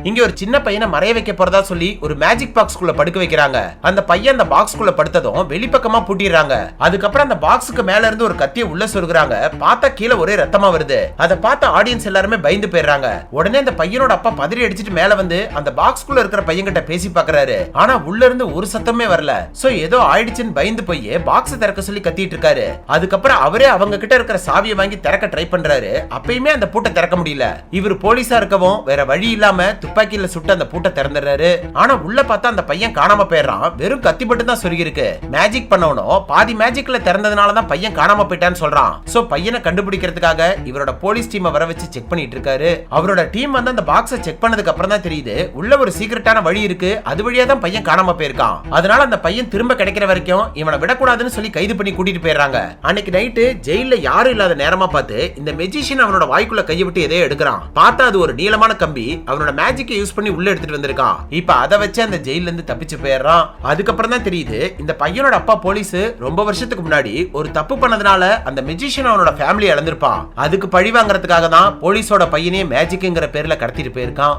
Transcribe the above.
இங்க ஒரு சின்ன பையனை மறைய வைக்க போறதா சொல்லி ஒரு மேஜிக் பாக்ஸ்குள்ள படுக்க வைக்கிறாங்க. அந்த பையன் அந்த பாக்ஸ்குள்ள படுத்ததும் வெளிப்பக்கமா பூட்டிடுறாங்க. அதுக்கப்புறம் அந்த பாக்ஸுக்கு மேல இருந்து ஒரு கத்தியை உள்ள சொருகுறாங்க. பார்த்தா கீழே ஒரே ரத்தமா வருது. அதை பார்த்த ஆடியன்ஸ் எல்லாருமே பயந்து போயிடுறாங்க. உடனே அந்த பையனோட அப்பா பதறி அடிச்சிட்டு மேல வந்து அந்த பாக்ஸ்குள்ள இருக்கிற பையன் கிட்ட பேசி பாக்குறாரு. ஆனா உள்ள இருந்து ஒரு சத்தமே வரல. சோ ஏதோ ஆயிடுச்சுன்னு பயந்து போய் பாக்ஸ் திறக்க சொல்லி கத்திட்டு இருக்காரு. அதுக்கப்புறம் அவரே அவங்க கிட்ட இருக்கிற சாவியை வாங்கி திறக்க ட்ரை பண்றாரு. அப்பயுமே அந்த பூட்டை திறக்க முடியல. இவர் போலீஸா இருக்கவும் வேற வழி இல்லாம துப்பாக்கியில சுட்டு அந்த பூட்டை திறந்துறாரு. ஆனா உள்ள பார்த்தா அந்த பையன் காணாம போயிடுறான். வெறும் கத்தி மட்டும் தான் சொருகி இருக்கு. மேஜிக் பண்ணவனும் பாதி மேஜிக்ல திறந்ததுனால தான் பையன் காணாம போயிட்டான்னு சொல்றான். சோ பையனை கண்டுபிடிக்கிறதுக்காக இவரோட போலீஸ் டீமை வர வச்சு செக் பண்ணிட்டு இருக்காரு. அவரோட டீம் வந்து அந்த பாக்ஸை செக் பண்ணதுக்கு அப்புறம் தான் தெரியுது உள்ள ஒரு சீக்ரெட்டான வழி இருக்கு. அது வழியா தான் பையன் காணாம போயிருக்கான். அதனால அந்த பையன் திரும்ப கிடைக்கிற வரைக்கும் இவனை விடக்கூடாதுன்னு சொல்லி கைது பண்ணி கூட்டிட்டு போயிடுறாங்க. அன்னைக்கு நைட்டு ஜெயில யாரும் இல்லாத நேரமா பார்த்து இந்த மெஜிஷியன் அவனோட வாய்க்குள்ள கையை விட்டு எதையோ எடுக்கிறான். பார்த்தா அது ஒரு நீளமான கம்பி. அவனோட மேஜிக்கை யூஸ் பண்ணி உள்ள எடுத்துட்டு வந்திருக்கான். இப்ப அதை வச்சு அந்த ஜெயில இருந்து தப்பிச்சு போயிடுறான். அதுக்கப்புறம் தான் தெரியுது இந்த பையனோட அப்பா போலீஸ் ரொம்ப வருஷத்துக்கு முன்னாடி ஒரு தப்பு பண்ணதுனால அந்த மெஜிஷியன் அவனோட ஃபேமிலி இழந்திருப்பான். அதுக்கு பழி வாங்குறதுக்காக தான் போலீஸோட பையனே மேஜிக்ங்கிற பேர்ல கடத்திட்டு போயிருக்கான்.